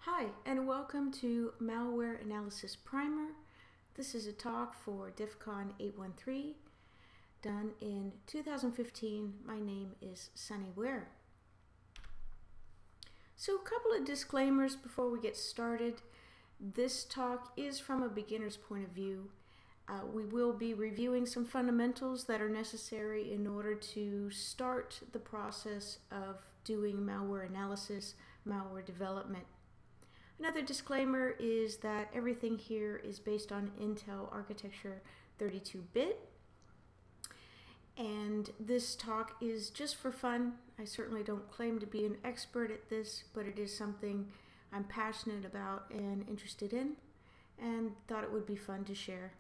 Hi, and welcome to Malware Analysis Primer. This is a talk for DEFCON 813, done in 2015. My name is Sunny Ware. So a couple of disclaimers before we get started. This talk is from a beginner's point of view. We will be reviewing some fundamentals that are necessary in order to start the process of doing malware analysis, malware development. Another disclaimer is that everything here is based on Intel architecture 32-bit, and this talk is just for fun. I certainly don't claim to be an expert at this, but it is something I'm passionate about and interested in, and thought it would be fun to share.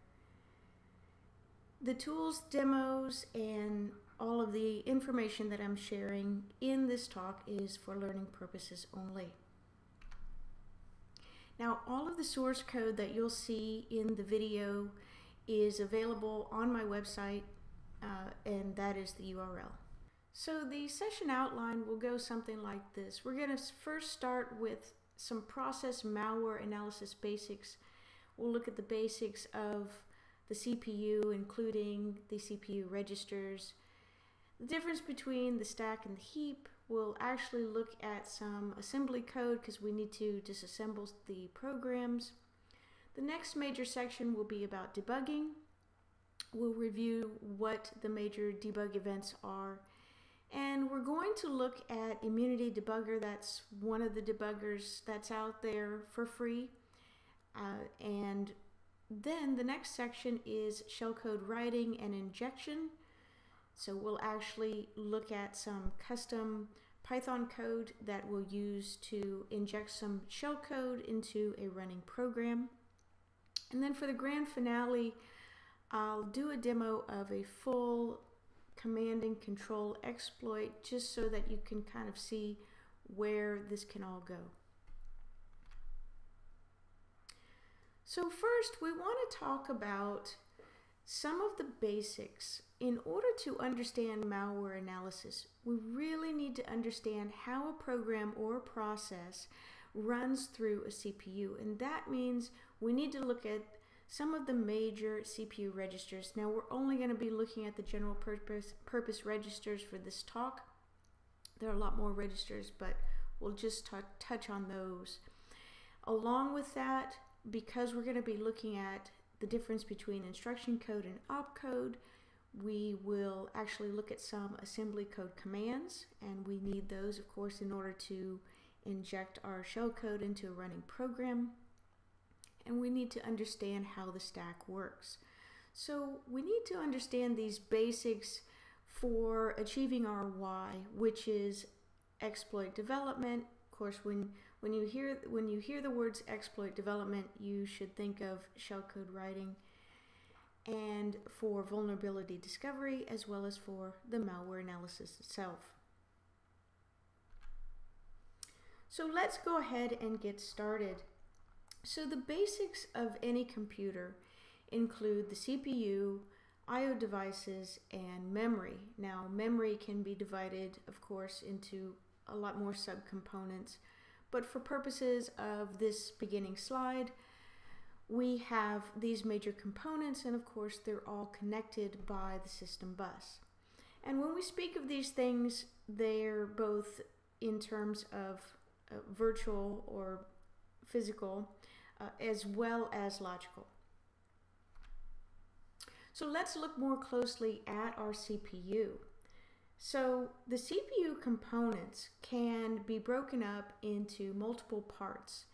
The tools, demos, and all of the information that I'm sharing in this talk is for learning purposes only. Now, all of the source code that you'll see in the video is available on my website, and that is the URL. So the session outline will go something like this. We're going to first start with some process malware analysis basics. We'll look at the basics of the CPU, including the CPU registers, the difference between the stack and the heap. We'll actually look at some assembly code because we need to disassemble the programs. The next major section will be about debugging. We'll review what the major debug events are. And we're going to look at Immunity Debugger. That's one of the debuggers that's out there for free. And then the next section is shellcode writing and injection. So we'll actually look at some custom Python code that we'll use to inject some shellcode into a running program. And then for the grand finale, I'll do a demo of a full command and control exploit just so that you can kind of see where this can all go. So first, we want to talk about some of the basics. In order to understand malware analysis, we really need to understand how a program or a process runs through a CPU, and that means we need to look at some of the major CPU registers. Now, we're only going to be looking at the general purpose registers for this talk. There are a lot more registers, but we'll just touch on those. Along with that, because we're going to be looking at the difference between instruction code and opcode, we will actually look at some assembly code commands, and we need those, of course, in order to inject our shellcode into a running program. And we need to understand how the stack works. So we need to understand these basics for achieving our why, which is exploit development. Of course, when you hear the words exploit development, you should think of shellcode writing, and for vulnerability discovery, as well as for the malware analysis itself. So let's go ahead and get started. So the basics of any computer include the CPU, I/O devices, and memory. Now, memory can be divided, of course, into a lot more subcomponents, but for purposes of this beginning slide, we have these major components, and of course they're all connected by the system bus. And when we speak of these things, they're both in terms of virtual or physical, as well as logical. So let's look more closely at our CPU. So the CPU components can be broken up into multiple parts.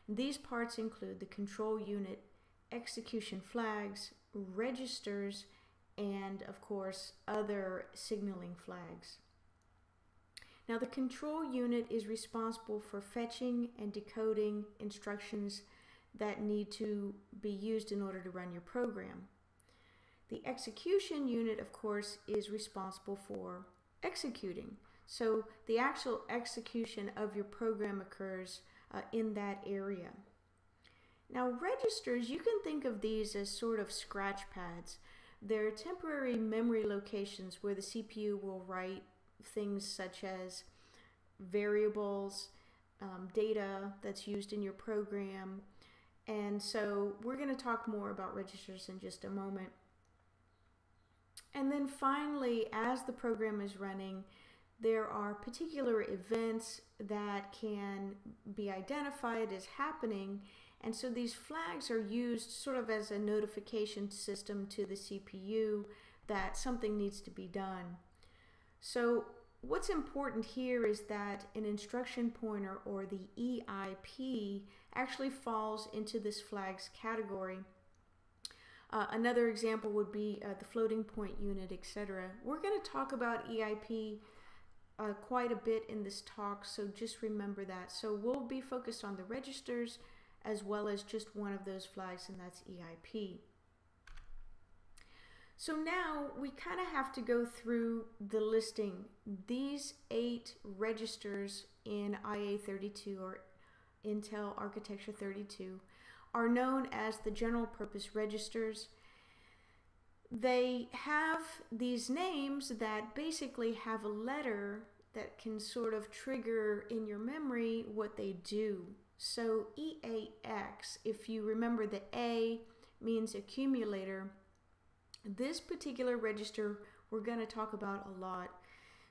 These parts include the control unit, execution flags, registers, and of course other signaling flags. Now, the control unit is responsible for fetching and decoding instructions that need to be used in order to run your program. The execution unit, of course, is responsible for executing. So the actual execution of your program occurs in that area. Now, registers, you can think of these as sort of scratch pads. They're temporary memory locations where the CPU will write things such as variables, data that's used in your program. And so we're going to talk more about registers in just a moment. And then finally, as the program is running, there are particular events that can be identified as happening, and so these flags are used sort of as a notification system to the CPU that something needs to be done. So what's important here is that an instruction pointer, or the EIP, actually falls into this flags category. Another example would be the floating point unit, etc. We're going to talk about EIP quite a bit in this talk, so just remember that. So we'll be focused on the registers as well as just one of those flags, and that's EIP. So now we kind of have to go through the listing. These 8 registers in IA32, or Intel Architecture 32, are known as the general purpose registers. They have these names that basically have a letter that can sort of trigger in your memory what they do. So EAX, if you remember, the A means accumulator. This particular register we're going to talk about a lot.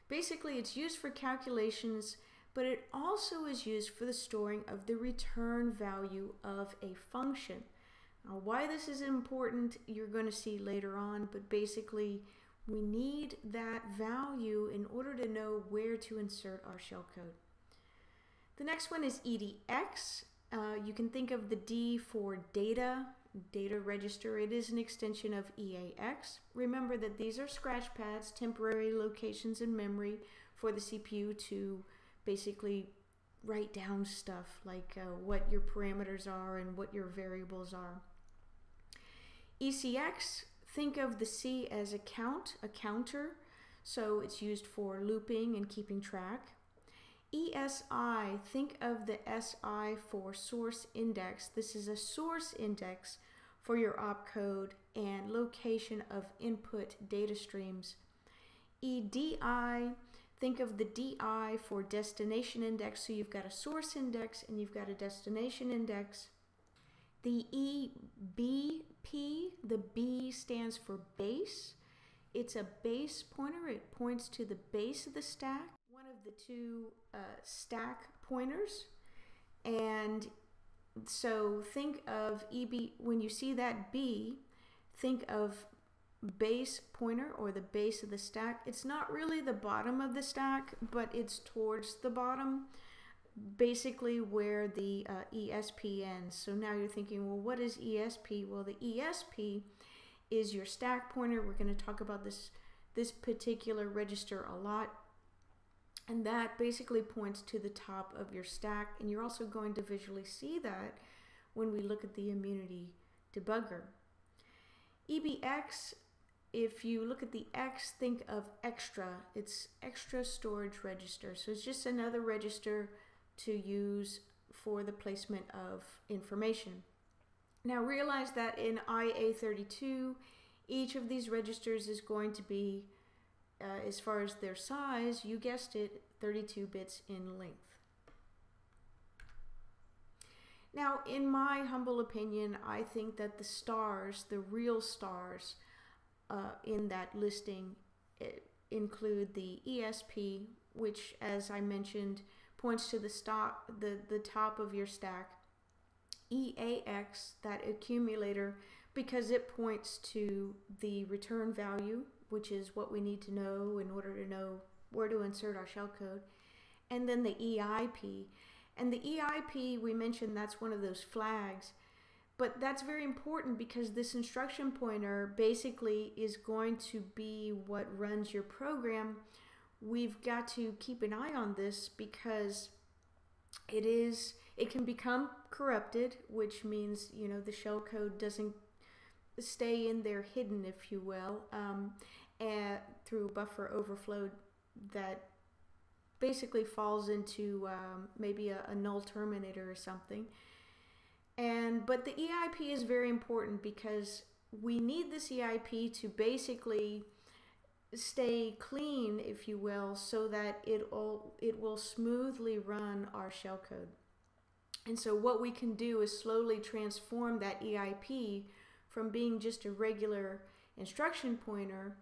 Basically, it's used for calculations, but it also is used for the storing of the return value of a function. Now, why this is important, you're going to see later on, but basically, we need that value in order to know where to insert our shellcode. The next one is EDX. You can think of the D for data register. It is an extension of EAX. Remember that these are scratch pads, temporary locations in memory for the CPU to basically write down stuff like what your parameters are and what your variables are. ECX, think of the C as a counter, so it's used for looping and keeping track. ESI, think of the SI for source index. This is a source index for your opcode and location of input data streams. EDI, think of the DI for destination index, so you've got a source index and you've got a destination index. The EBP, the B stands for base. It's a base pointer. It points to the base of the stack, one of the 2 stack pointers. And so think of EB, when you see that B, think of base pointer, or the base of the stack. It's not really the bottom of the stack, but it's towards the bottom, basically where the ESP ends. So now you're thinking, well, what is ESP? Well, the ESP is your stack pointer. We're going to talk about this particular register a lot. And that basically points to the top of your stack. And you're also going to visually see that when we look at the immunity debugger. EBX, if you look at the X, think of extra. It's extra storage register. So it's just another register to use for the placement of information. Now realize that in IA32, each of these registers is going to be, as far as their size, you guessed it, 32 bits in length. Now, in my humble opinion, I think that the stars, the real stars in that listing, include the ESP, which, as I mentioned, points to the top of your stack. EAX, that accumulator, because it points to the return value, which is what we need to know in order to know where to insert our shellcode. And then the EIP. And the EIP, we mentioned, that's one of those flags. But that's very important because this instruction pointer basically is going to be what runs your program. We've got to keep an eye on this because it can become corrupted, which means, you know, the shellcode doesn't stay in there hidden, if you will, through buffer overflow that basically falls into maybe a null terminator or something. But the EIP is very important because we need this EIP to basically stay clean, if you will, so that it will smoothly run our shellcode. And so what we can do is slowly transform that EIP from being just a regular instruction pointer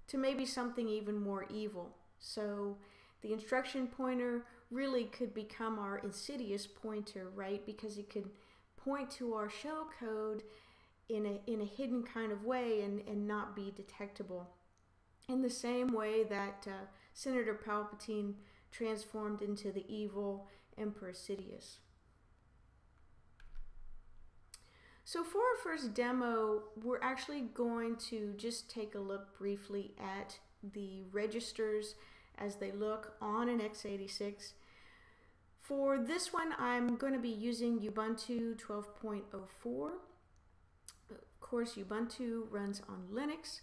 to maybe something even more evil. So the instruction pointer really could become our insidious pointer, right? Because it could point to our shellcode in a hidden kind of way and not be detectable. In the same way that Senator Palpatine transformed into the evil Emperor Sidious. So for our first demo, we're actually going to just take a look briefly at the registers as they look on an x86. For this one, I'm going to be using Ubuntu 12.04. Of course, Ubuntu runs on Linux,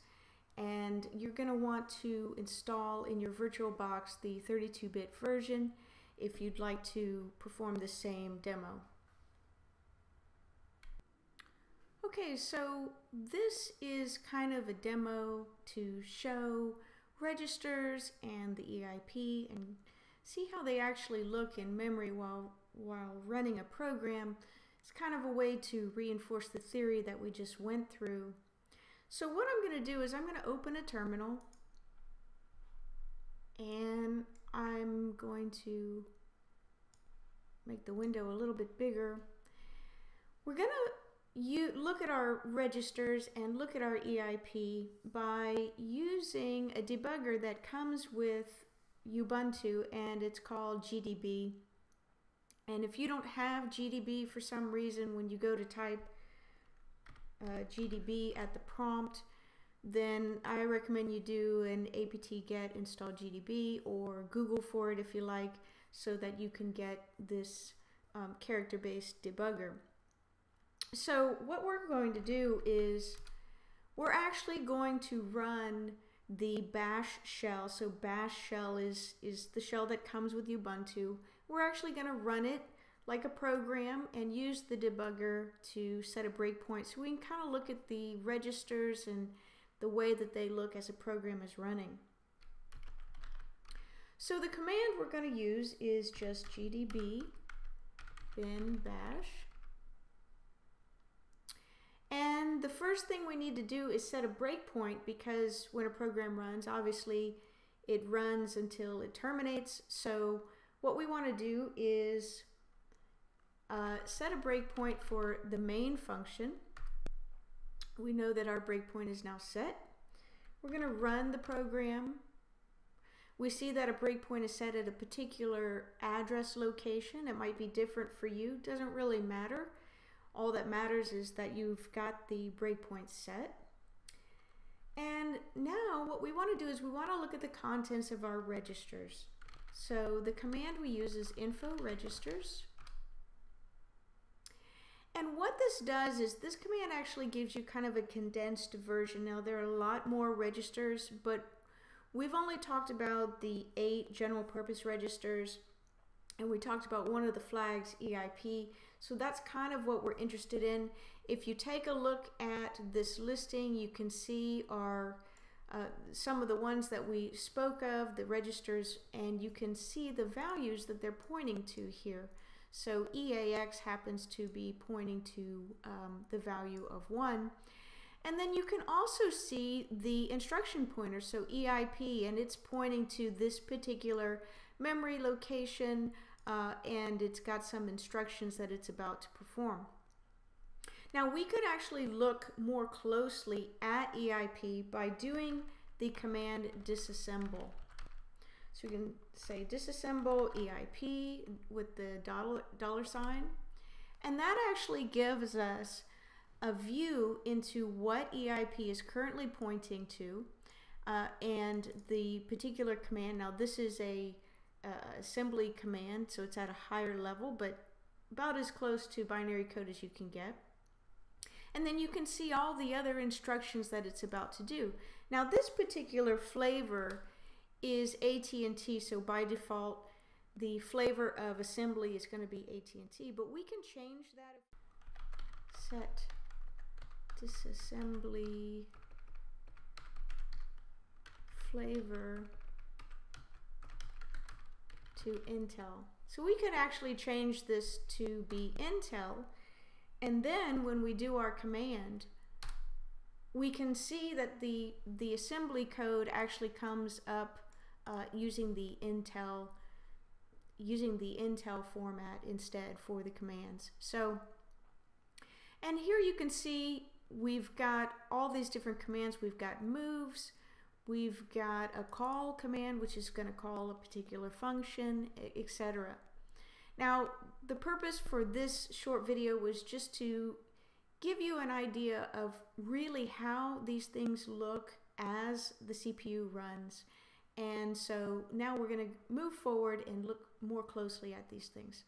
and you're going to want to install in your VirtualBox the 32-bit version if you'd like to perform the same demo. Okay, so this is kind of a demo to show registers and the EIP and see how they actually look in memory while running a program. It's kind of a way to reinforce the theory that we just went through. So what I'm going to do is I'm going to open a terminal, and I'm going to make the window a little bit bigger. We're going to look at our registers and look at our EIP by using a debugger that comes with Ubuntu, and it's called GDB. And if you don't have GDB for some reason, when you go to type GDB at the prompt, then I recommend you do an apt-get install GDB, or Google for it if you like, so that you can get this character-based debugger. So what we're going to do is we're actually going to run the bash shell. So bash shell is the shell that comes with Ubuntu. We're actually going to run it like a program and use the debugger to set a breakpoint so we can kind of look at the registers and the way that they look as a program is running. So the command we're going to use is just gdb bin bash. And the first thing we need to do is set a breakpoint, because when a program runs, obviously it runs until it terminates. So what we want to do is set a breakpoint for the main function. We know that our breakpoint is now set. We're going to run the program. We see that a breakpoint is set at a particular address location. It might be different for you. Doesn't really matter. All that matters is that you've got the breakpoint set. And now what we want to do is we want to look at the contents of our registers. So the command we use is info registers. And what this does is this command actually gives you kind of a condensed version. Now there are a lot more registers, but we've only talked about the 8 general purpose registers, and we talked about one of the flags, EIP. So that's kind of what we're interested in. If you take a look at this listing, you can see our some of the ones that we spoke of, the registers, and you can see the values that they're pointing to here. So EAX happens to be pointing to the value of 1. And then you can also see the instruction pointer, so EIP, and it's pointing to this particular memory location, and it's got some instructions that it's about to perform. Now we could actually look more closely at EIP by doing the command disassemble. So we can say disassemble EIP with the dollar sign, and that actually gives us a view into what EIP is currently pointing to, and the particular command. Now this is a assembly command, so it's at a higher level, but about as close to binary code as you can get. And then you can see all the other instructions that it's about to do. Now this particular flavor is AT&T, so by default the flavor of assembly is going to be AT&T, but we can change that. Set disassembly flavor to Intel. So we could actually change this to be Intel, and then when we do our command, we can see that the assembly code actually comes up using the Intel format instead for the commands. So, and here you can see we've got all these different commands. We've got moves, we've got a call command, which is going to call a particular function, etc. Now, the purpose for this short video was just to give you an idea of really how these things look as the CPU runs. And so now we're going to move forward and look more closely at these things.